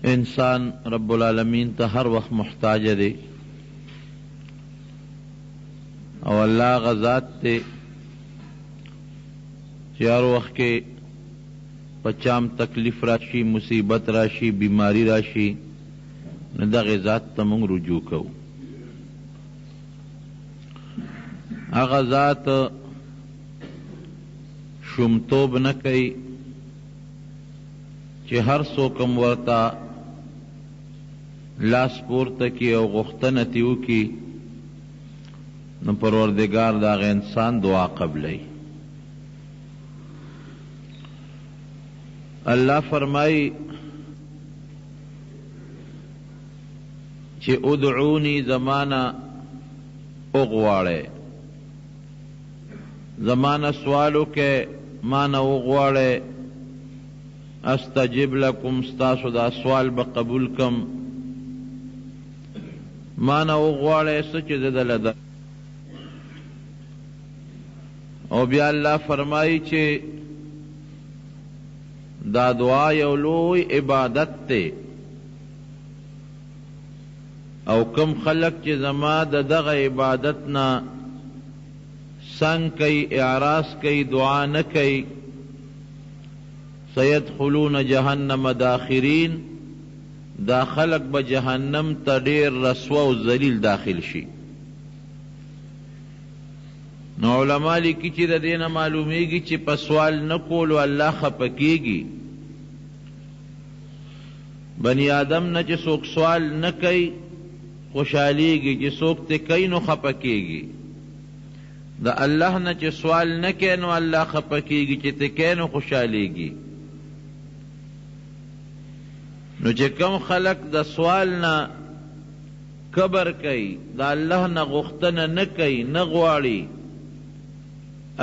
انسان رب العالمین ته هر وخت محتاج دی او الله غذات ته چې هر وخت کې پچام تکلیف راشي، مصیبت راشي، بیماری راشي، نو دغه ذات ته موږ رجوع کوو. هغه ذات شومتوب نه کوي چې هر څوک هم ورته لاس پورته کړي او غوښتنه ترې وکړي، نو پروردګار د هغه انسان دعا قبلوي. الله فرمایي چې ادعوني زمانہ اغواړئ، زمانہ سوالو کې مانا اغواړئ، استجب لکم، ستاسو دا سوال به قبول کم. مانا اغواړئ څه چې زه دله در. او بیا الله فرمایي چې دا دعا یو لوی عبادت ته، او کم خلق چې زما د دغه عبادت نه سنگ کوي، اعراض کوي، دعا نه کوي، سيدخلون جهنم داخرین، دا خلق به جهنم ته ډیر رسوا او ذلیل داخل شي. نو علماء لیکي چې د دې نه معلومیږي چې په سوال نه کولو الله خفه کېږي. بنی آدم نه چې څوک سوال نه کوي خوشحالیږي، چې څوک ته کوي نو خفه کېږي. د الله نه چې سوال نه کوي نو الله خفه کېږي، چې ته کوي نو خوشحالیږي. نو چې کوم خلق د سوال نه کبر کوي، د الله نه غوښتنه نه کوي، نه غواړي،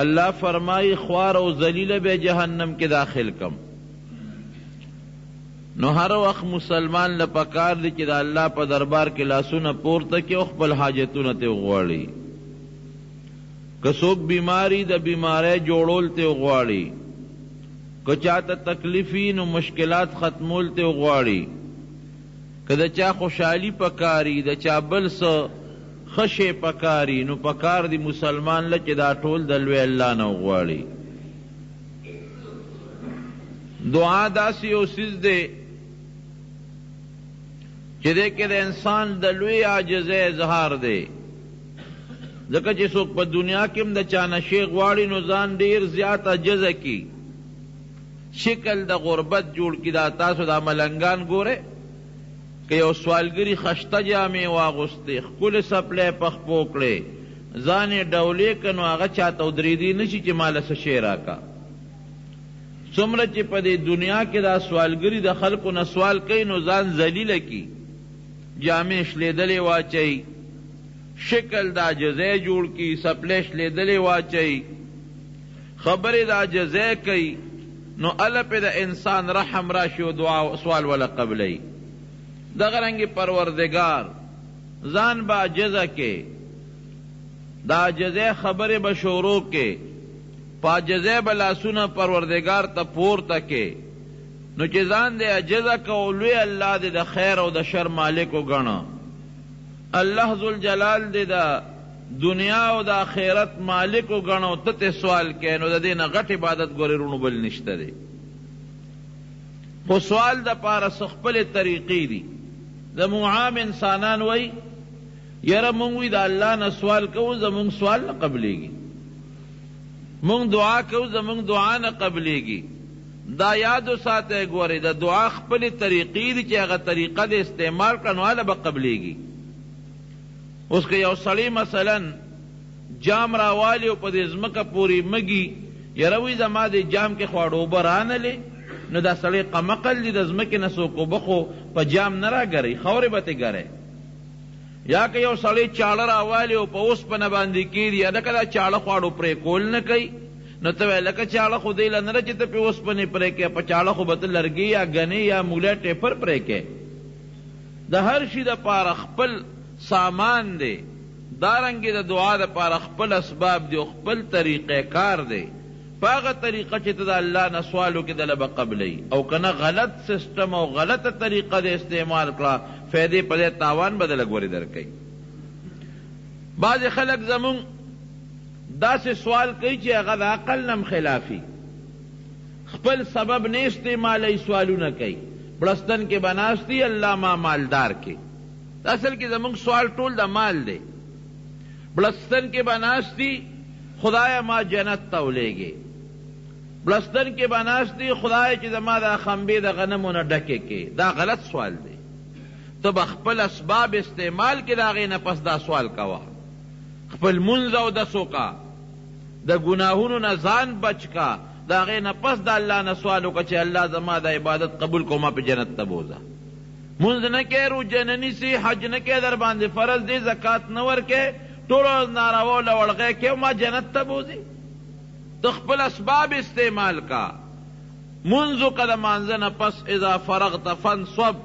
الله فرمائی خوار او ذلیل به جہنم کے داخل کم. نو ہر وقت مسلمان لپکار دی چې د الله په دربار کې لاسونه پورته کې او خپل حاجتونه ته وغواړي. که څوک بیماری د بیماری جوړول ته وغواړي، که چاته تکلیفی نو مشکلات ختمول ته وغواړي، که د چا خوشحالی پکاری، د چا بل څه خشه پکاری، نو پکار دی مسلمان له چې دا ټول د لوی الله نه وغواړي. دعا داسې یو څیز دی چې دې کې د انسان د لوی عاجزۍ اظهار دی. ځکه چې څوک په دنیا کې هم د چا نه شی غواړي نو ځان ډیر زیات عجزه کی، شکل د غربت جوړ کی. دا تاسو دا ملنګان ګوره که یو سوالګری خشته جامې واغوستې، ښکلې څپلۍ په خپو کړې، ځان یې ډولې که، نو هغه چاته ودرېدی نه شي چې ماله څه شی راکه. څومره چې په دې دنیا کې دا سوالګری د خلکو نه سوال کوي نو ځان ذلیله کی، جامې شلیدلې واچوي، شکل د عاجزۍ جوړ کی، څپلۍ شلیدلې واچوي، خبرې د عاجزۍ کوي، نو اله پې د انسان رحم راشي او دعا سوال ولا قبلوي. دغه رنګ پروردگار ځان با عاجزه کې، دا عاجزۍ خبرې به شروع کې، په عاجزۍ به لاسونه پروردگار ته پورته کې. نو چې ځان دې عاجزه کو، لوی الله دې د خیر او د شر مالک وګڼه. الله ذوالجلال دې د دنیا او د آخرت مالک وګڼه، ته ته سوال کې، نو د دې نه غټ عبادت ګورې رونو بل نشته دی. خو سوال د پاره خپلې طریقې دي. زمونږ عام انسانان وی یره مونږ وی د الله نه سوال کوو، زمونږ سوال نه قبلیږي، مونږ دعا کوو، زمونږ دعا نه قبلیږي. دا یاد وساته ګورئ، د دعا خپلې طریقې دي چې هغه طریقه د استعمال کړه نو هله به قبلیږي. اوس که یو سړی مثلا جام راوالی او په دې ځمکه پورې مږي، یره وی زما د جام کې خواړه اوبه رانلې، نو دا سړی قمقل دی، د ځمکې نه څوک اوبه خو په جام نه راګرئ، خاورې به ترې ګرئ. یا که یو سړی چاړه راوالي او په اوسپنه باندې کېږدي، هلکه دا چاړه خواړو پرې کول نه کوي، نو ته وایې لکه چاړه خو دی له نه ده چې ته پې اوسپنې پرې کوې، په چاړه خو به ته لرګي یا ګنې یا مولی ټیپر پرې کوې. د هر شي دپاره خپل سامان دی، دارنګې د دعا دپاره خپل اسباب دی او خپل طریقې کار دی. په هغه طریقه چې ته د الله نه سوال وکړې دله به قبلوي، او که نه غلط سسټم او غلطه طریقه د استعمال کړه فیدې په ځای تاوان به دله ګورې درکوي. بعضې خلک زمونږ داسې سوال کوي چې هغه د عقل نم خلافي، خپل سبب نه استعمالی سوالونه کوي. بړستن کې به ناست دي الله ما مالدار کې، اصل کې زمونږ سوال ټول د مال دی. بړستن کې به ناست دي خدای ما جنت ته ولیږې، بړستن کې به ناست دي خدای چې زما دا خمبې د غنمو نه ډکې کې. دا غلط سوال دی. ته به خپل اسباب استعمال کې د هغې نه پس دا سوال کوه. خپل منځ اودس وکړه، د ګناهونو نه ځان بچ کا، د هغې نه پس د الله نه سوال وکړه چې الله زما د عبادت قبول کو، ما په جنت ته بوځه. منځ نه کوې، روژه نه نیسي، حج نه کوې، در باندې فرض دی، زکات نه ورکوې، ټولو ناروا لوړغی کوې، ما جنت ته بوځې. ته خپل اسباب استعمال کا. منځ وکړه د مانځه نه پس اذا فرغت فانصب،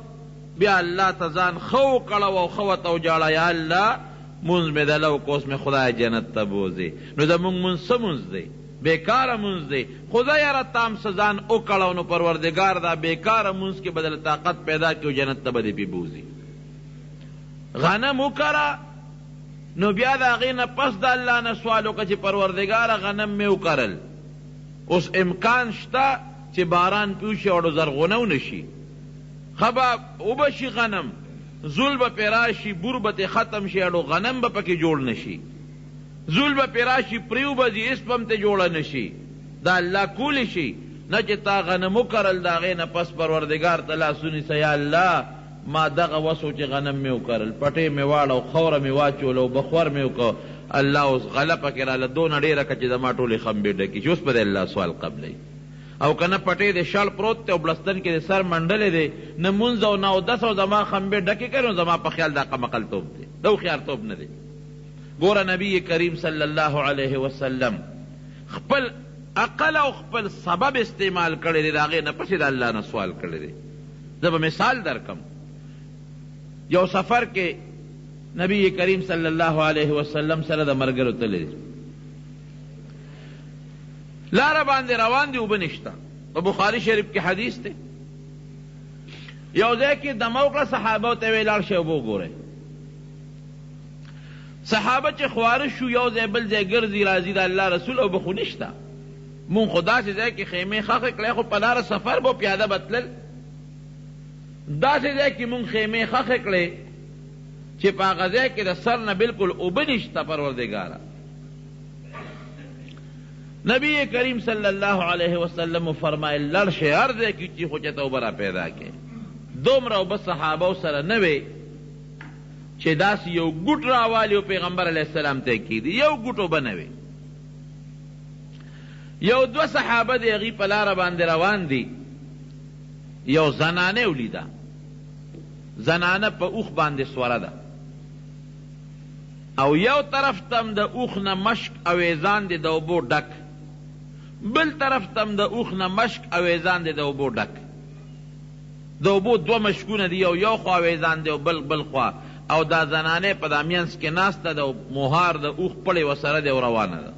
بیا الله ته ځان ښه وکړه او ښه ورته وجاړه، یا الله منځ مې دله وکړه، اوس مې خدای جنت ته بوځې. نو زمونږ منځ څه منځ دی؟ بیکاره منځ دی. خدا یاره تام څه ځان وکړه، نو پروردګار دا بیکاره منځ کې به دله طاقت پیدا کړي او جنت ته به دې پې بوځي. غنم وکره، نو بیا د هغې نه پس د الله نه سوال وکړه چې پروردګاره غنم مې وکرل، اوس امکان شته چې باران پې وشي او زرغونه ونه شي، ښه به اوبه شي غنم، زول به پې راشي، بور به تې ختم شي، اډو غنم به پکې جوړ نشي، زول به پې راشي پریو به ځي، اسپ هم ته جوړه نشي. دا الله کولی شي نه چې تا غنم وکرل، د هغې نه پس پروردګار ته لاس ونیسه، یا الله ما دغه وسو چې غنم مې وکرل، پټې مې واړه، خوره مې واچول او بخور مې وکړ، الله اوس غله پکې راله دونه ډېره کړه چې زما ټولې خمبې ډکې، چې اوس به د الله سوال قبلوي. او که نه پټې د شل پروت دی او بلستن کې د سر منډلې دی، نه مونځ او نه اودس او زما خمبې ډکې کړي، نو زما په خیال دا قمقلتوب دی، دا هوښیارتوب نه دی. ګوره نبی کریم صلی الله علیه وسلم خپل عقل او خپل سبب استعمال کړی دی، د هغې نه پسې د الله نه سوال کړی دی. زه به مثال درکم. یو سفر کې نبی کریم صلی الله علیه وسلم سره د ملګرو تللی دی، لاره باندې روان دي، اوبه نشته. په بخاري شریف کې حدیث دی. یو ځای کې دمه وکړه، صحابه ته ویې لاړ شئ اوبه وګورئ. صحابه چې خواره شو، یو ځای بل ځای ګرځي راځي، د الله رسول اوبه خو نشته. مونږ خو داسې ځای کې خیمې ښخې کړی، خو په لاره سفر به پیاده به تلل. داسې ځای کې مونږ خیمې ښخې کړې چې په هغه ځای کې د سر نه بلکل اوبه نشته. پروردګاره نبی کریم صلی الله علیه وسلم فرمایل لړ شئ هر ځای کې چې خو چېته اوبه را پیدا کړې. دومره اوبه صحابو سره نه وې چې داسې یو ګوټ راوالي او پیغمبر علیه السلام ته کېدي، یو ګوټ اوبه نه وې. یو دوه صحابه د هغې په لاره باندې روان دي، یو زنانه ولیده، زنانه په اوښ باندې سوره ده، او یو طرف تم د اوښ نه مشک اویزان دی د اوبو ډک، بل طرف تم د اوښ نه مشک اویزان دی د اوبو ډک. د اوبو دوه مشکونه دی، یو خوا اویزان دی او بل خوا، او دا زنانه په دا مینځ کې ناسته ده، مهار د اوښ پړې ورسره دی او روانه ده.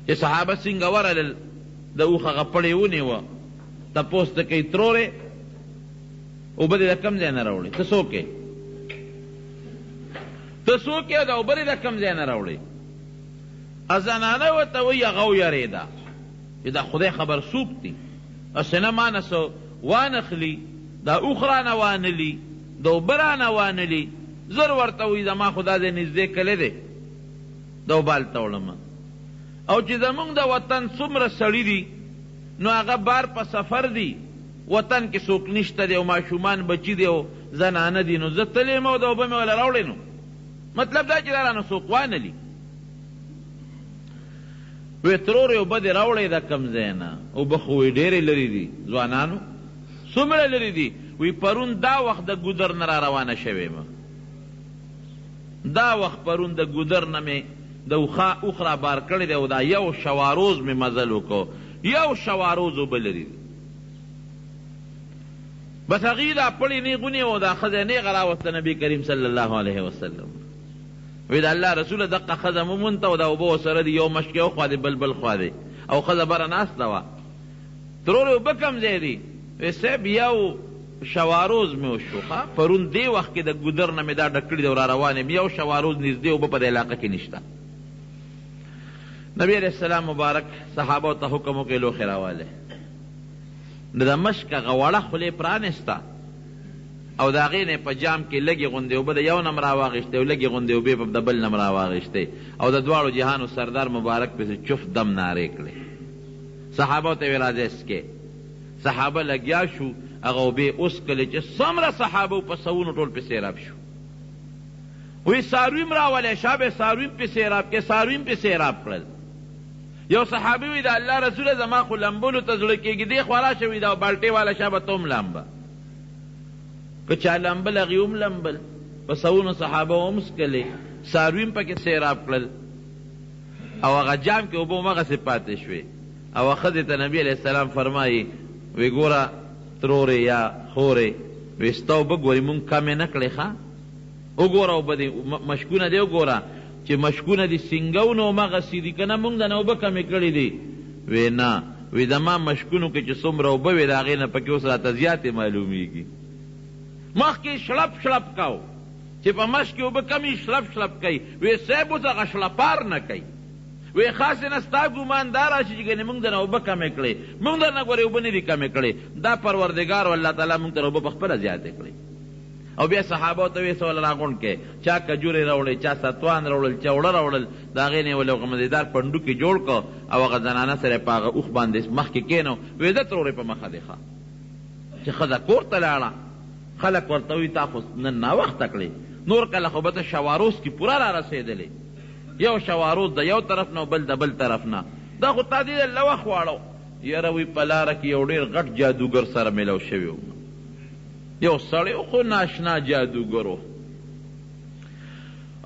چې صحابه څنګه ورغلل، د اوښ هغه پړې ونیوه، تپوس ته کوي ترورې اوبه دې د کوم ځای نه راوړې؟ ته څوک یې؟ ته څوک یې؟ دا اوبه دې د کوم ځای نه راوړې؟ زنانه ورته وایي هغه ویرېده چې دا خدای خبر څوک دي، هسې نه ما نه څه وانخلي، دا اوښ رانه وانلي، د اوبه رانه وانلي. زر ورته وایي زما خو دا ځای نږدې کلی دی، د اوبه هلته وړمه. او چې زمونږ د وطن څومره سړي دي، نو هغه بار په سفر دي، وطن کې څوک نشته دی او ماشومان بچي دی او زنانه دي، نو زه تللی یم او د اوبه مې وله راوړې. نو مطلب دا چې دا رانه څوک وانلي. وی ترورې اوبه دې راوړې د کوم ځای نه؟ اوبه خو وی ډېرې لرې دي. ځوانانو څومره لرې دي؟ وی پرون دا وخت د ګودر نه را روانه شوې یم، دا وخت پرون د ګودر نه مې د اوښ را بار کړی دی او دا یو شواروز مې مزل وکړو، یو شواروز اوبه لرې دي. بس هغې دا پړې نیغونې او دا ښځه نیغه راوسته نبي کریم صلی الله علیه وسلم. وی د الله رسوله دقه ښځه مومونته او دا اوبه ورسره دي، یو مشک یو خوا دی بل خوا دی، او ښځه بره ناسته وه. ترور اوبه کم ځای دي؟ وی صاحب یو شواروز مې وشو، پرون دې وخت کې د ګودر نه مې دا ډک کړي دی او را روان یم، یو شواروز نږدې اوبه په دې علاقه کې نشته. نبی علیہ السلام مبارک صحابو ته حکم وکړي لوښي راوالی. د مشک هغه وړه خولې پرانسته او د هغې نه په جام کې لږې غوندې اوبه د یو نم راواغېښتې او لږې غوندې اوبې په د بل نم راواغېښتې او د دواړو جهانو سردار مبارک پسې چف دم نارې کړې. صحابو ته یې ویل راځئ څکې. صحابه لګیا شو هغه اوبې وڅکلې چې څومره صحابه په سوونو ټول پسې راب شو. وی څاروي م راولی شابه څاروي م پسې راب کې څاروي م پسې راب کړل. یو صحابي وی د الله رسوله زما خو لمبلو ته زړه کېږي دې خوا راشه وي دا بالټې والا شابه ته هم لامبه. که چا لمبل هغې هم لمبل، په سوونو صحابه هم څکلې، څاروي م پکې سیراب کړل او هغه جام کې اوبه همغسې پاتې شوې. او ښځې ته نبي علیه السلام فرمایي وی ګوره ترورې یا خورې وی ستا اوبه ګورې مونږ کمې نه کړې ښه وګوره اوبه دې مشکونه دې وګوره چې مشکونه دي سینګونه همغسې دي که نه مونږ د نه اوبه کمې کړې دي. وی نه، وی زما مشکونو کې چې څومره اوبه وې د هغې نه پکې اوس راته زیاتې معلومیږي. مخکې شړپ شړپ کو چې په مشک کې اوبه کمې شړپ شړپ کوي. وی صاحب اوس هغه شړپار نه کوي. وی خاصې نه ستا ګمان دا راشي چې ګنې مونږ در نه اوبه کمې کړې، مونږ در نه ګورې اوبه نه دي کمې کړې، دا پروردګار و الله تعالی مونږ ته اوبه په خپله زیاتې کړې. او بیا صحابو ته وی سوال راغونډ کې چا کجورې راوړې، چا ستوان راوړل، چا اوړه راوړل، د هغې نه یې ولې غمزېدار پنډوکې جوړ کړ او هغه زنانه سره یې په هغه اوښ باندې مخکې کېنو. وی ده ترورې په مخه دی ښه چې ښځه کور ته لاړه. خلک ورته وي تا خو نن ناوخته کړې، نور کله خو به ته شواروز کې پوره را رسېدلې. یو شواروز د یو طرف نه بل د بل طرف نه، دا خو تا دې له وخت واړو. یاره وی په لاره کې یو ډېر غټ جادوګر سره میلو شوی و، یو سړی خو ناشنا جادوګر و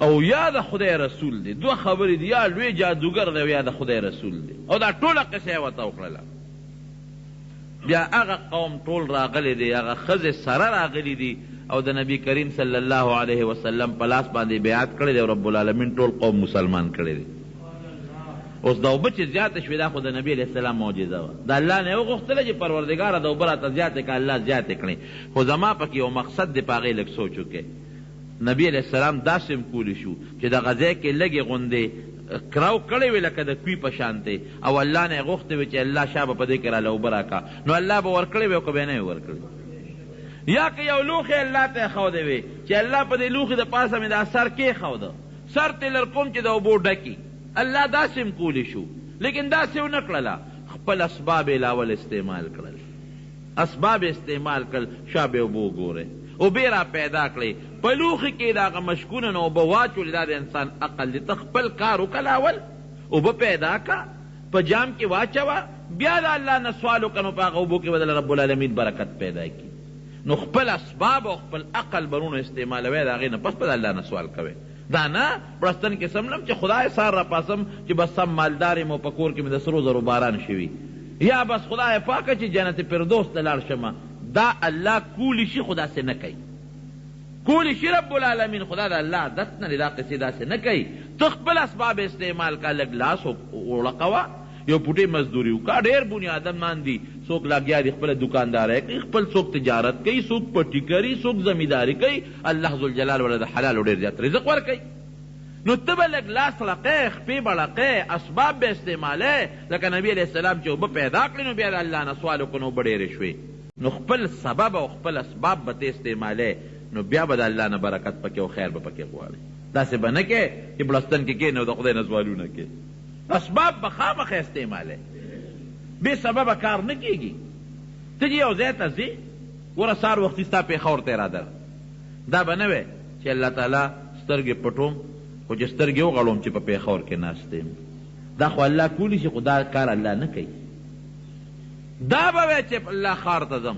او یا د خدای رسول دی. دوه خبرې دي، یا لوی جادوګر دی او یا د خدای رسول دی. او دا ټوله قصه یې ورته وکړله. بیا هغه قوم ټول راغلی دی، هغه ښځې سره راغلی دي او د نبی کریم صلی الله علیه وسلم په لاس باندې بیعت کړی دی او رب العالمین ټول قوم مسلمان کړی دی. اوس دا اوبه چې زیاته شوې دا خو د نبي علیه السلام معجزه وه. د الله نه یې وغوښتله چې پروردګاره د اوبه راته زیاتې کړه، الله زیاتې کړې. خو زما پکې یو مقصد دی، په هغې لږ سوچ وکړئ. نبي علیه السلام داسې هم کولی شو چې دغه ځای کې لږې غوندې کراو کړی وي لکه د کوي په شانتې او الله نه یې غوښتې وي چې الله شا به په دې کې راله اوبه راکړه، نو الله به ورکړی وي او که به یې نه وي ورکړی. یا که یو لوښی الله ته یې ښودی وي چې الله په دې لوښي د پاسه مې دا سر کېښوده، سر ترې لر کوم چې د اوبو ډکي، الله داسې هم کولی شو. لیکن داسې ونه کړله، خپل اسباب یې لاول استعمال کړل، اسباب استعمال کړل. شابه اوبه وګورئ، اوبې را پیدا کړئ، په لوښي کې د هغه مشکونه نه اوبه واچولې. دا د انسان عقل دی. ته خپل کار وکړه، لاول اوبه پیدا کړه، په جام کې واچوه، بیا د الله نه سوال وکړه، نو په هغه اوبو کې به د رب العالمین برکت پیدا کړي. نو خپل اسباب او خپل عقل برونه استعمالوئ، د هغې نه پس به د الله نه سوال کوئ. دا نه بړستن کې سملم چې خدای سار را پاسم چې بس سم مالدار یم او په کور کې مې د سرو زرو باران شوي، یا بس خدای پاکه چې جنت فردوس ته لاړ شمه. دا الله کولی شي، خو داسې نه کوي. کولی شي رب العالمین، خدا د الله عادت نه دی، دا قصې داسې نه کوي. ته خپل اسباب استعمال کا، لږ لاس وړقوه، یو پوټې مزدوري وکړه. ډېر بنیادمان دي، څوک لګیا دي خپله دوکاندارۍ کوي، خپل څوک تجارت کوي، څوک پټي کوي، څوک زمینداري کوي. الله ذوالجلال ولې د حلال ډېر زیات رزق ورکوي. نو ته به لږ لاس لقې، خپې به لقې، اسباب به استعمالې. لکه نبي علیه السلام چې اوبه پیدا کړې نو بیا د الله نه سوال وکړو، نو اوبه ډېرې شوې. نو خپل سبب او خپل اسباب به ته استعمالې، نو بیا به د الله نه برکت پکې او خیر به پکې غواړې. داسې به نه کې چې بړستن کې کښېنې او د خدای نه سوالونه کې. اسباب به خامخا استعمالې، بې سببه کار نه کېږي. ته چې یو ځای ته ځې، ګوره سهار وختي ستا پېښور ته اراده ده، دا به نه وی چې الله تعالی سترګې پټوم خو چې سترګې وغړوم چې په پېښور کې ناست یم. دا خو الله کولی شي، خو دا کار الله نه کوي. دا به وی چې الله ښار ته ځم،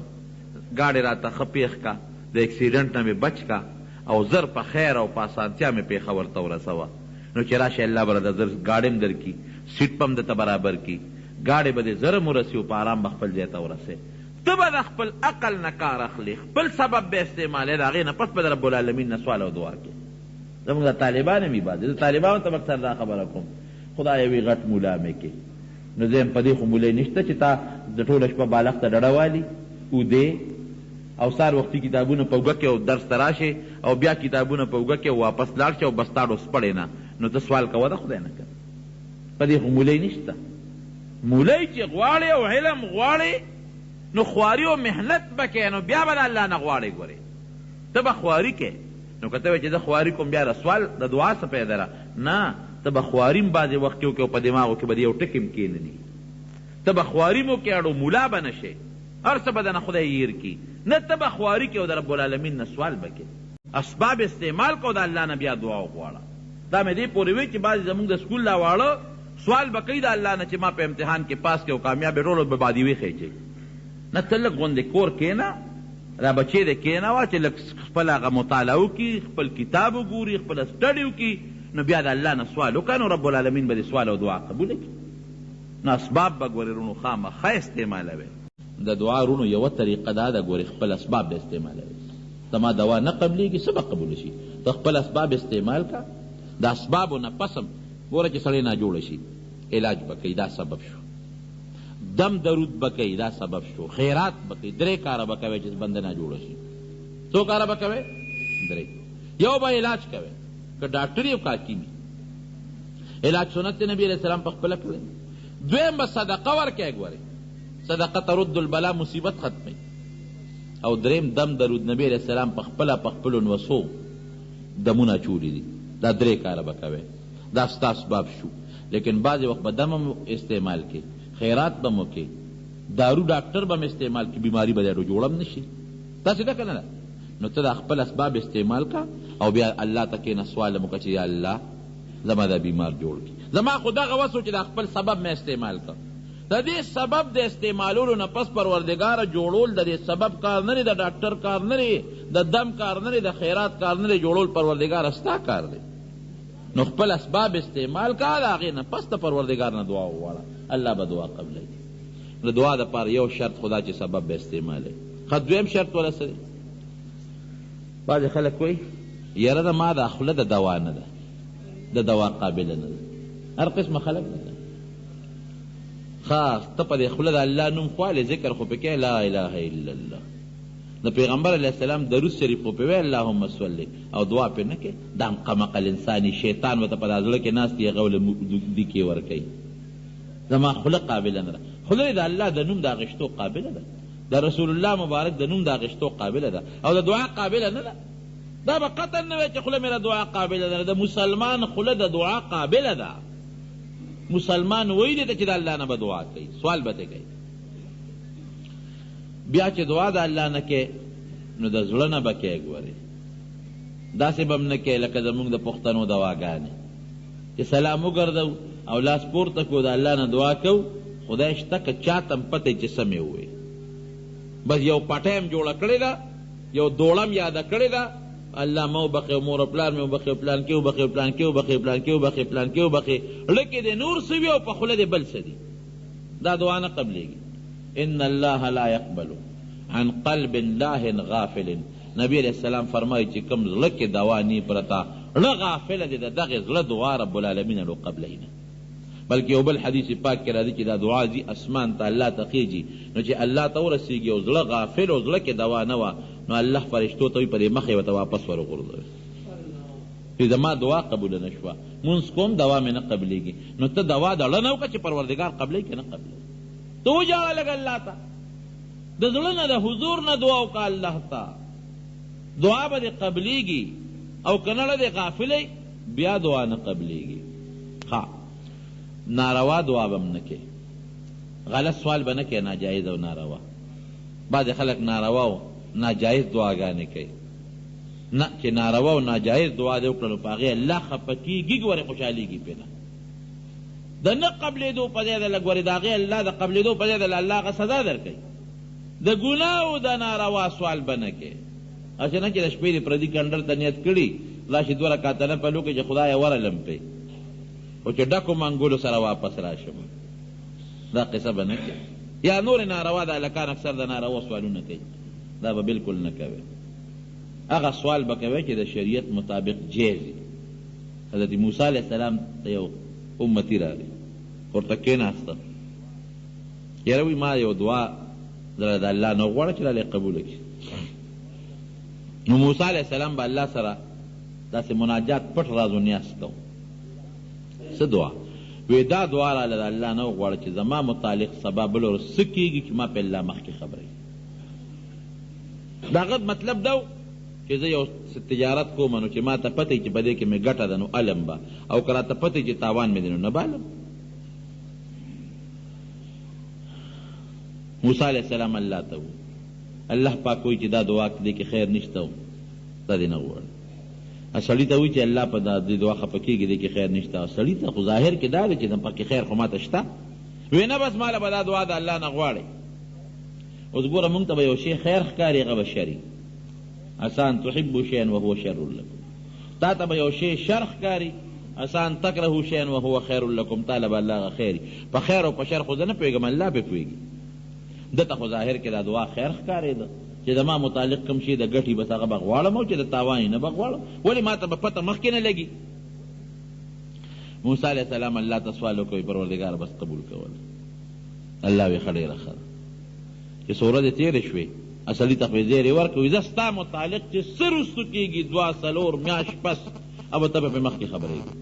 ګاډې راته ښه پېښ کا، د اکسیډنټ نه مې بچ کا او زر په خیر او په اسانتیا مې پېښور ته ورسوه. نو چې راشي الله به راته زر ګاډۍ هم در کي، سیټ به هم درته برابر کي، ګاډۍ به دې زر هم ورسي او په آرام به خپل ځای ته ورسې. ته به د خپل عقل نه کار اخلي، خپل سبب به استعمالې، د هغې نه پس به د رب العالمین نه سوال او دعا کې. زمونږ د طالبان هم عبادت، د طالبانو ته اکثر دا خبره کوم، خدای وي غټ مولا مې کې، نو زه یم په دې خو مولی نشته چې تا د ټوله شپه بالښت ته ډډه والي اوده او سار وختي کتابونه په اوږه کې او درس ته راشې او بیا کتابونه په اوږه کې واپس لاړ شې او بس تا ډوس پړې نه نو ته سوال کوه د خدای نه کوه په دې خو مولی نشته مولی چې غواړې او علم غواړې نو خواري او محنت به کوې نو بیا به د الله نه غواړې ګورې ته به خواري کوې نو که ته وایې چې زه خواري کوم بیا د سوال د دعا څه پیدا ده نه ته به خواري م بعضې وخت کې وکړې او په دماغو کې به د یو ټکي م کښېنني ته به خواري م وکړې اړو مولا به نه شې هر څه به دنه خدای هیر کي نه ته به خواري کې او د رب العالمین نه سوال به کې اسباب استعمال کو د الله نه بیا دعا وغواړه دا مې دې پورې وی چې بعضې زمونږ د سکول لا واړه سوال به کوي د الله نه چې ما په امتحان کې پاس کې او کامیاب ټولو به بادي ویښې نه ته لږ غوندې کور کښېنه را بچې دې کښېنوه چې لږ خپل هغه مطالعه وکړي خپل کتاب وګوري خپله سټډي وکړي نو بیا د الله نه سوال وکړه نو رب العالمین به دې سوال او دعا قبوله کړي نو اسباب به ګورې رونو خامخا استعمالوئ د دعا رونو یوه طریقه دا ده ګورې خپل اسباب به استعمالوئ زما دوا نه قبلیږي څه به قبوله شي ته خپل اسباب استعمال کا د اسبابو نه پسم ګوره چې سړی ناجوړه شي علاج به کوي دا سبب شو دم درود به کوي دا سبب شو خیرات به کوي 3 کاره به کوي چې بنده ناجوړه شي څو کاره به کوي 3 یو به علاج کوي که ډاکټر یو کاکیني علاج سنت نبی علیہ السلام په خپله کړی دویم به صدقه ورکوي ګورې صدقه ترد البلا مصیبت ختمي او دریم دم درود نبی علیہ السلام په خپلو نوسو دمونه چولی دي دا 3 کاره به کوي دا ستا اسباب شو لیکن بعضې وخت به دم هم استعمال کې خیرات به مو کې دارو ډاکټر به م استعمال کې بیماري به د جوړم نه شي داسې ده که نه ده نو ته د خپل اسباب استعمال کا او بیا الله ته کښېنه سوال مو که چې یا الله زما دا بیمار جوړ کړي زما خو دغه وس و چې د خپل سبب مې استعمال کا د دې سبب د استعمالولو نه پس پروردګاره جوړول د دې سبب کار نه دی د ډاکټر کار نه دی د دم کار نه دی د خیرات کار نه دی جوړول پروردګاره ستا کار دی نو خپل اسباب استعمال کا د هغې نه پس د پروردګار نه دعا وغواړه الله به دعا قبلوي د دعا دپاره یو شرط خدا چې سبب به استعمالوي ښه دویم شرط وله څه دی بعضې خلک وایي یاره د ما دا خوله د دوا نه ده د دوا قابله نه ده هر قسمه خلک نه ده خاص ته په دې خوله د الله نوم خوالې ذکر خو پکې لا اله الا الله د پیغمبر علیه السلام درود شریف خو پې وی اللهم صلی او دعا پې نه کې دا قمقل انساني شیطان ورته په دا زړه کې ناست یې هغه له دیکې ورکوي زما خوله قابله نه ده خوله د الله د نوم د اخیستو قابله ده د رسول الله مبارک د نوم د اخیستو قابله ده او د دعا قابله نه ده دا به قطعا نه وی چې خوله مې د دعا قابله ده د مسلمان خوله د دعا قابله ده مسلمان ویلی ته چې د الله نه به دعا کوي سوال به کوي بیا چې دعا د الله نه کوي نو د زړه نه به کوي ګورې داسې به م نه کوي لکه زمونږ د پښتنو دواګانې چې سلام وګرځو او لاس پورته کړو د الله نه دعا کوو خدای شته که چاته م پته چې سمې ووایي بس یو پټۍ م جوړه کړې ده یو دوړه م یاده کړې ده الله مو بخې مور او پلار مې وبخې پلان کې وبخې پلان کې وبخې پلان کې وبخې پلان کې وبخې لکې د نور څه وي او په خوله دې بل څه دي دا دعا نه قبلېږي ان الله لا يقبل عن قلب لاهٍ غافل نبی علیہ السلام فرمایي چې کوم زړه کې دوا نی پرته زړه غافله دی د دغې زړه دعا رب العالمین لو قبلوي نه بلکې یو بل حدیث پاک کې راځي چې دا دعا ځي اسمان ته الله ته خیږي نو چې الله ته ورسېږي او زړه غافل او زړه کې دوا نه وه نو الله فرشتو ته وي په دې مخې ورته واپس ورغورځوي چې زما دعا قبوله نه شوه مونځ کوم دوا مې نه قبلېږي نو ته دوا د اړه نه وکړه چې پروردګار قبلوي که نه قبلوي ته وژاړه لږ الله ته د زړه نه د حضور نه دعا وکړه الله ته دعا به دې قبلېږي او که نه دې غافلی بیا دعا نه قبلېږي ښه ناروا دعا به م نه کې غلط سوال به نه کې ناجایز او ناروا بعضې خلک ناروا او ناجایز دعاګانې کوي نه چې ناروا او ناجایز دعا دې وکړه نو په هغې الله خفه کېږي ګورې خوشحالېږي پرې نه د نه قبلېدو په ځای د ګورې د هغې الله د قبلېدو په ځای د الله هغه سزا درکوي د ګناه او د ناروا سوال به نه کې هسې نه چې د شپې د پردي کنډر ته نیت کړي راشي 2 رکعته نفل وکړي چې خدایه ورلم پې او چې ډکو منګولو سره واپس راشم دا قصه به نه کوي یا نور ناروا د هلکان اکثر د ناروا سوالونه کوي دا به بلکل نه کوي هغه سوال به کوي چې د شریعت مطابق جایز وي حضرت موسی علیه السلام ته یو امتي راغی ورته کېناسته یاره وی ما یو دعا د الله نه غواړه چې الله قبوله کړي. نو موسی علیه السلام به الله سره داسې مناجات پټ راز و نیاز کو. څه دعا وی دا دعا راله د الله نه وغواړه چې زما متعلق سبا بل ورځ څه کېږي چې ما په الله مخکې خبره وي. د هغه مطلب دا چې زه یو تجارت کوم نو چې ما ته پته چې په دې کې مې ګټه ده نو علم به، او که راته پته چې تاوان مې دی نو نه بالم. موسی علیه السلام الله ته وویل، الله پاک وایي چې دا دعا دې کې خیر نشته و دا دې نه غواړي. سړي ته وایي چې الله په دې دعا خفه کېږي دې کې خیر نشته. سړي ته خو ظاهر کې دا دی چې پکې خیر خو ماته شته. وی نه بس ماله به دا دعا د الله نه غواړئ. اوس ګوره مونږ ته به یو شی خیر ښکاري هغه به شري. آسان تحبو شیئا وهو شر لکم. تا ته به یو شی شر ښکاري، آسان تکرهو شیئا وهو خیر لکم. تاله به الله هغه خیر په خیر او په شر خو زه نه پوهېږم، الله پې پوهېږي. ده ته خو ظاهر کې دا دعا خیر ښکارېده چې زما متعلق کوم شي د ګټې بس هغه به غواړم او چې د تاوان یې نه به غواړم. ولې ما ته به پته مخکې نه لګي. موسی علیه السلام الله ته سوال وکړي پروردګار بس قبول کول. الله وی ښه ډېره ښه ده چې څو ورځې تېرې شوې اصلي ته خو یې زیری ورکړو زه ستا متعلق چې څه رستو کېږي 2-3 میاشت پس ابه ته به پې مخکې خبرېږي.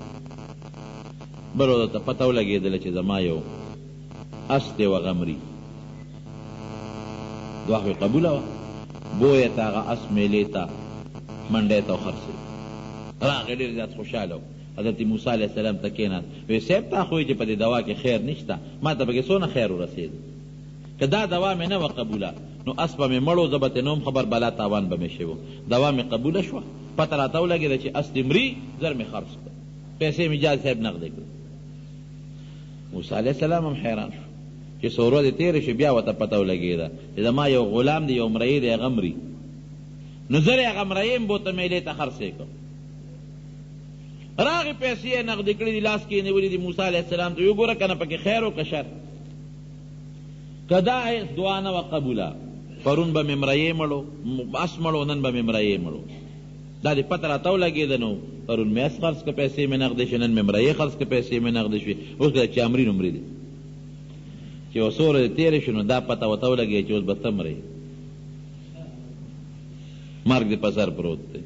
بل ورځ ته پته ولګېدله چې زما یو اس دی وغه مري. دعا خو یې قبوله وه. بویه ته هغه اس میلې ته منډی ته وخرڅېد. راغی ډېر زیات خوشحاله و. حضرت موسی علیه السلام ته کېناست. وی صاحب تا خو چې په دې دوا کې خیر نشته، ما ته پکې څونه خیر ورسېد. که دا دوا مې نه وه قبوله نو اس به مې مړو زه به ترې نوم خبر بلا تاوان به مې شوی. دوا مې قبوله شوه، پته راته ولګېده چې اس دې مري، زر مې خرڅ کړه، پیسې مې جاز صاحب نغدې کړه. موسی علیه السلام هم حیران شو چې څو ورځې تېرې شوې بیا ورته پته ولګېده چې زما یو غلام دی یو مرئي دی هغه مري. نو زر یې هغه مرئي هم بوته میلې ته خرڅې کړ. راغې پیسې یې نغدې کړي دي، لاس کې یې نیولي دي. موسی علیه السلام ته وی ګوره که نه پکې خیر و که شر. که دا دعا نه وه قبوله پرون به مې مرئي مړو اس مړو نن به مې مرئي مړو. دا دې پته راته ولګېده نو پرون مې اس خرڅ کړه پیسې مې نغدې شوې، نن مې مرئي خرڅ کړه پیسې مې نغدې شوې. اوس که چې امري نو مري دي چې یو څو ورځې تېرې شو نو دا پته ورته ولګېده چې اوس به ته مرئ، مرګ دې په سر پروت دی.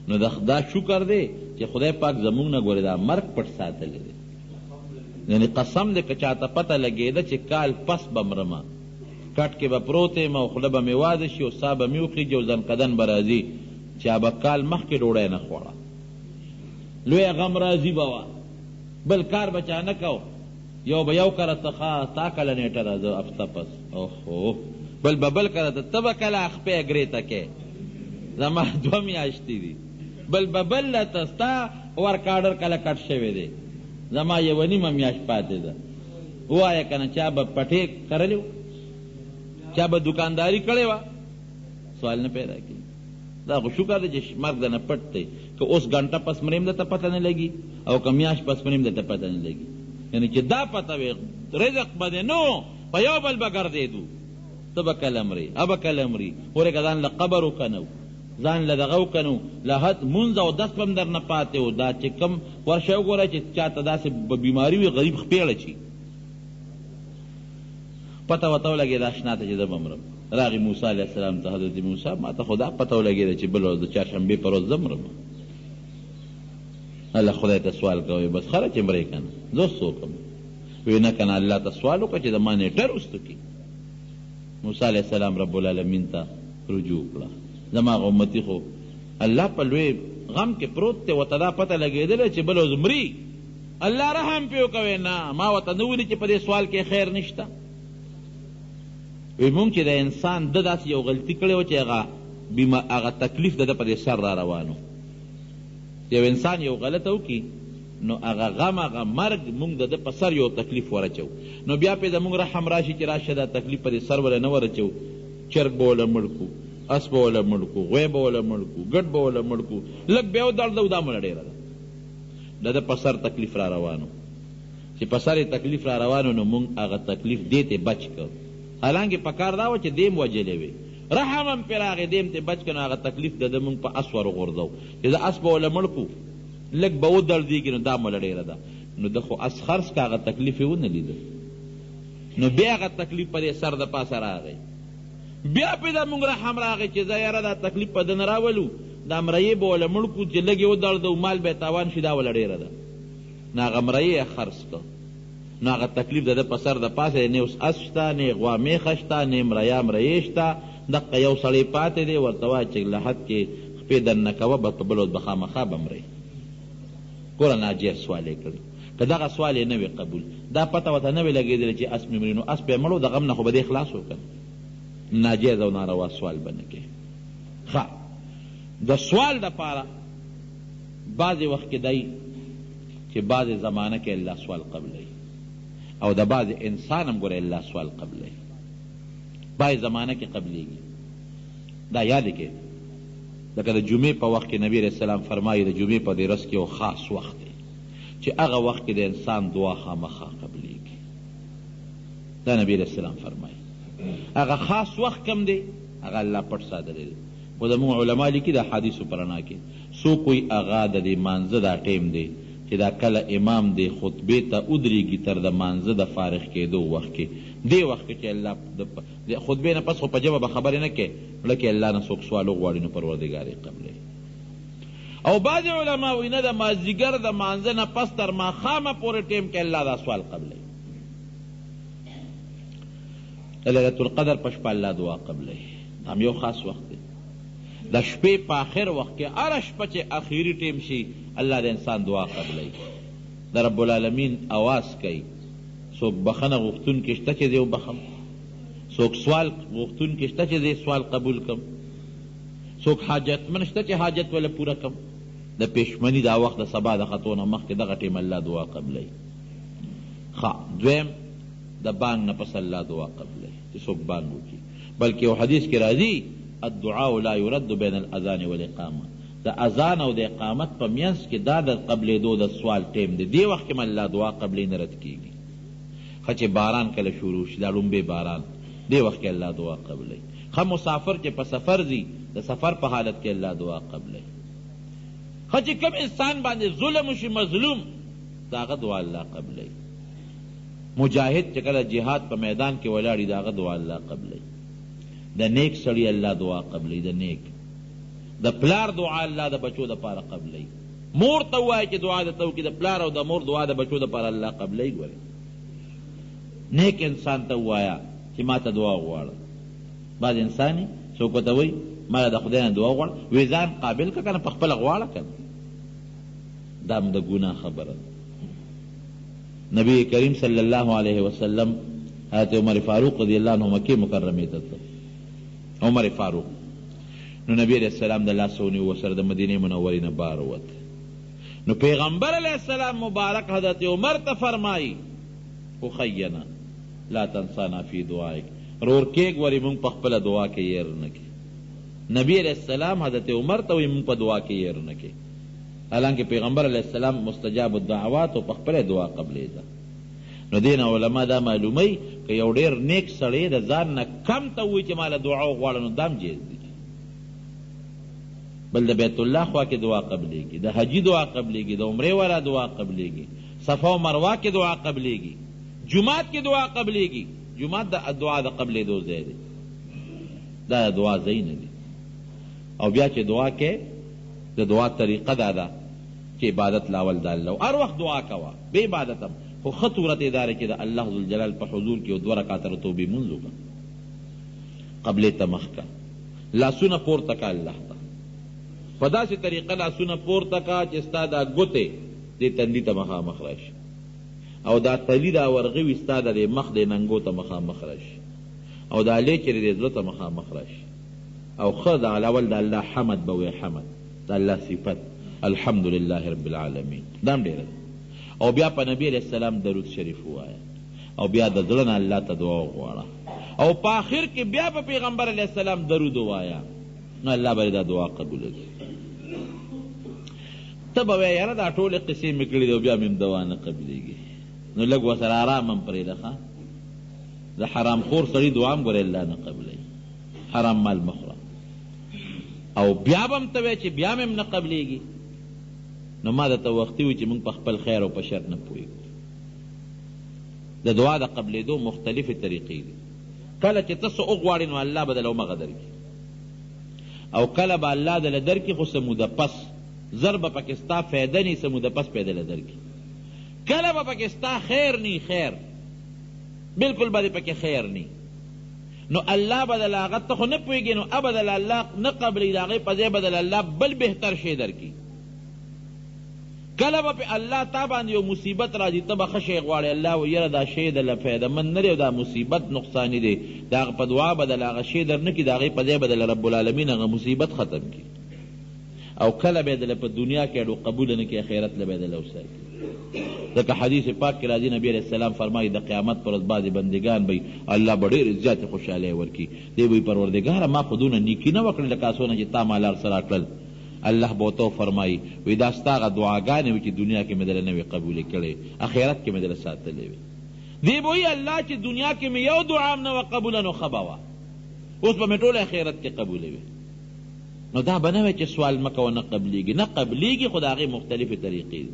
نو دا شکر دی چې خدای پاک زمونږ نه ګورې دا مرګ پټ ساتلی دی. یعنی قسم دی که چاته پته لګېده چې کال پس به مرمه، کټ کې به پروت یم او خوله به مې واده شي او ساه به مې وخېږي او زنقدن به راځي چې به کال مخکې ډوډۍ نه خوړه، لویه غم راځي به وه، بل کار به چا نه کو. یو به یو کره ته تا کله نیټه راځه هفته پس، اوهو بل به بل کره ته به کله خپې ګرېته کې زما 2 میاشتې دي، بل به بل ته ستا ورک آډر کله کټ شوی دی زما 1.5 میاشت پاتې ده. ووایه که نه چا به پټې کرلی و، چا به دکانداري کړې وه، سوال نه پیدا کېږي. دا خو شکر دی چې مرګ دنه پټ دی. که اوس ګنټه پس مریم درته پته نه لګي او که میاشت پس مریم درته پته نه لګي. یعنی چې دا پته وي رزق به دی نو په یو بل به ګرځېدو، ته به کله مرې ابه کله مرې. ورې که ځان له قبر وکنو ځان له دغه وکنو له حد مونځ او دس به هم در نه پاتې و. دا چې کم ورشه وګوره چې چاته داسې بیماري وي غریب خپېړه شي، پته ورته ولګېده اشنا ته چې زه به مرم. راغی موسی علیه السلام ته حضرت موسی ما ته خو دا پته ولګېده چې بل ورځ د چهارشنبې په ورځ زه مرم. الله خدای ته سوال کوئ بس خره چې مرې که نه زه اوس څه وکړم. وی نه که نه الله ته سوال وکړه چې زما نیټه رستو کړي. موسی علیه السلام رب العالمین ته رجوع کړه. زما امتی خو الله په لوی غم کې پروت دی، ورته دا پته لګېدله چې بل ورځ مري. الله رحم پې وکوې نه ما ورته نه ولي چې په دې سوال کې خیر نشته. وی مونږ چې د انسان د داسې یو غلطي کړې وه چې هغه تکلیف د ده په دې سر را روانو. یو انسان یو غلطه وکړي نو هغه غم هغه مرګ مونږ د ده په سر یو تکلیف ورچو، نو بیا پې زمونږ رحم راشي چې راشه دا تکلیف په دې سر وله نه ورچو. چرګ به وله مړ کړو، اس به وله مړ کړو، غوی به وله مړ کړو، ګډ به وله مړ کړو، لږ بیا ودرده و دا مړه ډېره ده. د ده په سر تکلیف را روانو چې په سر یې تکلیف را روانو نو مونږ هغه تکلیف دې ته بچ کړو. حالانکه پکار دا و چې دیم وجلې وي، رحم هم پرې راغی دیم ته بچ کړو. هغه تکلیف د ده مونږ په اس ور وغورځو چې د اس به وله مړ کړو، لږ به ودردېږي نو دا مړه ډېره ده. نو ده خو اس خرڅ که هغه تکلیف یې ونه لیده. نو بیا هغه تکلیف په دې سر د پاسه راغی. بیا پې د مونږ رحم راغی چې زه یاره دا تکلیف په ده نه راولو، دا مرایې به وله مړ کړو چې لږ یې ودړدو مال به یې تاوان شي، دا وله ډېره ده. نو هغه مرایې یې خرڅ کړ. نو هغه تکلیف د ده په سر د پاسه دی، نه اوس اس شته، نه غوا میخه شته، نه مرایې شته. دقه یو سړی پاتې دی، ورته وایه چې لحد کې خپې دننه کوه به په بل ورځ به خامخا به مرئ. ګوره ناجیز سوال یې کړی. که دغه سوال یې نه وي قبول، دا پته ورته نه وي لګېدلی چې اس مې مري، نو اس به یې مړ و، د غم نه خو به دې خلاص و که ناجیز او ناروا سوال به نه کوي. ښه د سوال دپاره بعضې وخت کې دی چې بعضې زمانه کې الله سوال قبلوي، او د بعضې انسان هم ګوره الله سوال قبلوي. بعضې زمانه کې قبلېږي. دا یاد کې لکه د جمعې په وخت کې نبی علیه السلام فرمایي د جمعې په دې ورځ کې یو خاص وخت دی چې هغه وخت کې د انسان دعا خامخا قبلېږي. دا نبی علیه السلام فرمایي. هغه خاص وخت کم دی هغه الله پټ ساتلی دی. خو زموږ علما لیکي د حدیثو په رڼا کې څوک وایي هغه د دې مانځه دا ټیم دی چې دا کله امام دی خطبې ته ودرېږي تر د مانځه د فارغ کېدو وخت کې، دې وخت کې چې الله د خطبې نه پس خو په ژبه به خبرې نه کوې، زړه کې الله نه څوک سوال وغواړي نو پروردګار یې قبلوي. او بعضې علما وایي نه د مازدیګر د مانځه نه پس تر ماښامه پورې ټیم کې الله دا سوال قبلوي. د لیلة القدر په شپه الله دعا قبلوي. هم یو خاص وخت دی. د شپې په آخر وخت کې هره شپه چې اخیري ټیم شي الله د انسان دعا قبلوي. د رب العالمین اواز کوي. څوک بخښنه غوښتونکی شته چې دی وبخم، څوک سوال غوښتونکی شته چې دی سوال قبول کم، څوک حاجتمن شته چې حاجت وله پوره کم. د پېشمني دا وخت د سبا د خطو نه مخکې دغه ټیم الله دعا قبلوي. ښه دویم د بانګ نه پس الله دعا قبلوي چې څوک بانګ وکړي. بلکې یو حدیث کې راځي الدعاء لا يرد بین الاذان والاقامه، د اذان او د اقامت په منځ کې دا د قبلېدو د سوال ټیم دی. دې وخت کې الله دعا قبلې نه رد کېږي. ښه چې باران کله شروع شي دا لومبې باران، دې وخت کې الله دعا قبلوي. ښه مسافر چې په سفر ځي د سفر په حالت کې الله دعا قبلوي. ښه چې کوم انسان باندې ظلم وشي مظلوم د هغه دعا الله قبلوي. مجاهد چې کله جهاد په میدان کې ولاړي د هغه دعا الله قبلوي. د نیک سړي الله دعا قبلوي. د نیک د پلار دعا الله د بچو دپاره قبلوي. مور ته ووایي چې دعا درته وکړي، د پلار او د مور دعا د بچو دپاره الله قبلوي. ګورې نیک انسان ته ووایه چې ما ته دعا وغواړه. بعض انساني څوک ورته وایي ما د خدای نه دعا وغواړه، وی ځان قابل که که نه په خپله غواړه که نه. دا هم د ګناه خبره ده. نبی کریم صلی الله علیه وسلم حضرت عمر فاروق رضی الله عنه مکې مکرمې ته تلل. عمر فاروق نو نبی علیہ السلام د لاس ونیو ورسره د مدینې منورې نه بار ووت. نو پیغمبر علیہ السلام مبارک حضرت عمر ته فرمایي اخینا لا تنسانا فی دعائک، رور کېږ ورې مونږ په خپله دعا کې یېر نه کړي. نبی علیہ السلام حضرت عمر ته وایي مونږ په دعا کې یېر نه کړي، حالانکه پیغمبر علیہ السلام مستجاب الدعوات او په خپله دعا قبلېده. نو دې نه علما دا معلوموي که یو ډېر نیک سړی د ځان نه کم ته وایي چې ما له دعا وغواړه نو دا هم جیز دی. بل د بیت الله خوا کې دعا قبلېږي، د حجي دعا قبلېږي، د عمرې والا دعا قبلېږي، صفا او مروه کې دعا قبلېږي، جمعات کې دعا قبلېږي. جمعات د دعا د قبلېدو ځای دی، دا د دعا ځای نه دی. او بیا چې دعا کې د دعا طریقه دا ده چې عبادت لاول د الله هر وخت دعا کوه بې عبادت هم، خو ښه صورت یې دا چې د الله ذوالجلال په حضور کې یو 2 رکعته توبې مونځ وکړه، قبلې ته مخ کړه، لاسونه پورته کړه الله ته په داسې طریقه لاسونه پورته کړه چې ستا دا ګوتې دې تندي ته مخامخ راشي او دا تلی دا ورغوي ستا د مخ د ننګو ته مخامخ راشي او دا لې چې د زړه ته مخامخ راشي او ښه د اول د الله حمد به وایي، حمد د الله صفت الحمدلله رب العالمین، دا هم ډېره. او بیا په نبی علیہ السلام درود شریف ووایه او بیا د زړه نه الله ته دعا وغواړه او په آخر کې بیا په پیغمبر علیہ السلام درود ووایه، نو الله به دا دعا قبوله کړي. ته به وایې یاره دا ټولې قصې مې کړي دي او بیا مې هم دوا نه قبلېږي، نو لږ ورسره ارام هم پرېږده. ښه د حرام خور سړي دعا هم ګورې الله نه قبلوي، حرام مال مه خوره. او بیا به هم ته وایې چې بیا مې هم نه قبلېږي، نو ما درته وختي وي چې موږ په خپل خیر او په شر نه پوهېږو. د دعا د قبلېدو مختلفې طریقې دي. کله چې ته څه وغواړې نو الله به دله همغه درکړي، او کله به الله دله درکړي خو څه موده پس، زر به پکې ستا فایده نی، څه موده پس به دله درکړي. کله به پکې ستا خیر نی، خیر بالکل به دې پکې خیر نی، نو الله به دله هغه ته خو نه پوهېږي، نو به دله الله نه قبلوي، د هغې په ځای به دله الله بل بهتر شی درکړي. کله به په الله تا باندې یو مصیبت راځي، ته به ښه شی غواړې، الله وایي یاره دا شی دله فایدهمند نه دی او دا مصیبت نقصاني دی، د هغه په دعا به دله هغه شی در نه کړي، د هغې په ځای به دله رب العالمین هغه مصیبت ختم کړي. او کله به دله په دنیا کې اډو قبول نه کړي، آخرت له به دله وساتي. ځکه حدیث پاک کې راځي نبی علیه السلام فرمایي د قیامت پر ورځ بعضې بندګان به الله به ډېرې زیاتې خوشحالۍ ورکړي. دی به پروردګاره ما خو دونه نیکي نه وکړې لکه څونه چې تا ما لار سره کړل. الله به ورته فرمایي وایي دا ستا هغه دعاګانې وي چې دنیا کې مې دله نه وي قبولې کړې، آخرت کې مې دله ساتلې وي. دی به وایي الله چې دنیا کې مې یو دعا هم نه وه قبوله نو ښه به وه، اوس به مې ټوله آخرت کې قبولې وي. نو دا به نه وی چې سوال مه کوه نه قبلیږي، نه قبلیږي، خو د هغې مختلفې طریقې دي.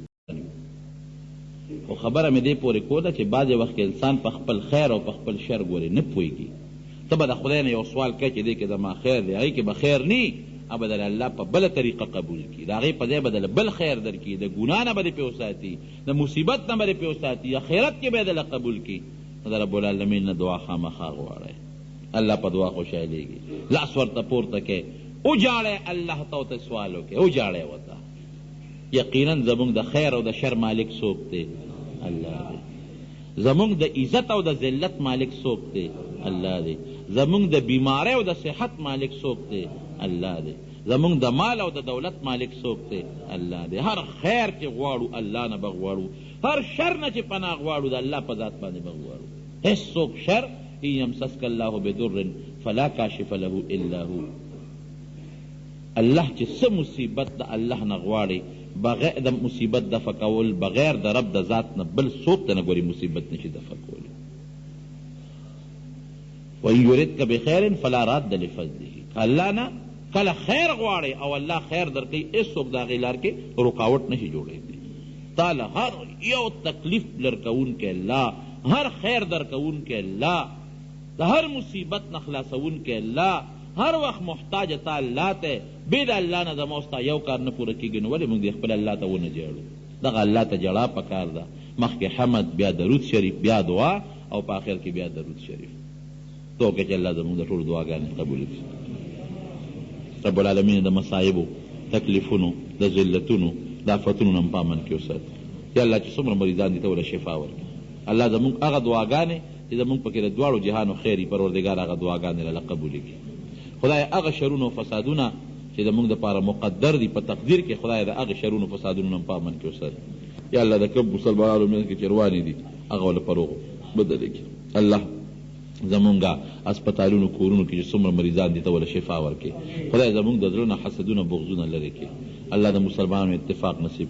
خو خبره مې دې پورې کوله چې بعضې وخت کې انسان په خپل خیر او په خپل شر ګورې نه پوهېږي. ته به د خدای نه یو سوال کوې چې دې کې زما خیر دی، هغې کې به خیر نی، به دله الله په بله طریقه قبول کړي، د هغې په ځای به دله بل خیر در کړي، د ګناه نه به دې پې وساتي، د مصیبت نه به دې پې وساتي، آخرت کې به یې دله قبول کړي. نو د رب العالمین نه دعا خامخا غواړئ، الله په دعا خوشحالېږي. لاس ورته پورته کړئ، وجاړئ الله ته ورته سوال وکړئ، وجاړئ ورته. یقینا زمونږ د خیر او د شر مالک څوک دی؟ الله دی. زمونږ د عزت او د ذلت مالک څوک دی؟ الله دی. زمونږ د بیماری او د صحت مالک څوک دی؟ الله دی. زمونږ د مال او د دولت مالک څوک دی؟ الله دی. هر خیر چې غواړو الله نه به غواړو، هر شر نه چې پناه غواړو د الله په ذات باندې به غواړو. هېڅوک شر ان یمسسک الله بدر فلا کاشف له الا هو. الله چې څه مصیبت د الله نه غواړي، بغیر د مصیبت دفع کول بغیر د رب د ذات نه بل څوک ته نه ګوري مصیبت نشي دفع کولی. وان یردک بخیر فلا راد لفضله. الله نه کله خیر غواړي او الله خیر درکوي، هېڅوک د هغې لار کې رکاوټ نشي جوړېدی. تاله هر یو تکلیف لرکوونکی الله، هر خیر درکوونکی الله، د هر مصیبت نه خلاصوونکی الله، هر وخت محتاج تا الله ته، بې د الله نه زما ستا یو کار نه پوره کېږي. نو ولې موږ دې خپل الله ته ونه جاړو؟ دغه الله ته جړا پکار ده، مخکې حمد، بیا درود شریف، بیا دعا، او په آخر کې بیا درود شریف. تو وکړه چې الله زموږ د ټولو دعاګانې قبولې کړي. رب العالمین د مصایبو، تکلیفونو، د ذلتونو، د آفتونو نه په امن کې وساتي. یا الله چې څومره مریضان دي ته وله شفا ورکړي. الله زموږ هغه دعاګانې چې زموږ پکې د دواړو جهانو خیر وي، پروردګار هغه دعاګانې راله قبولې کړي. خدای هغه شرونه او فسادونه چې زموږ دپاره مقدر دي په تقدیر کې، خدای د هغه شرونو او فسادونو نه په امن کې وساتي. یا الله د کوم مسلمانانو منځ کې چې روانې دي هغه له په روغو بدلې کړي. الله زمونږه اسپتالونو، کورونو کې چې څومره مریضان دي ته وله شفا ورکړي. خدای زمونږ د زړه نه حسدونه، بغضونه لرې کړي. الله د مسلمانانو اتفاق نصیب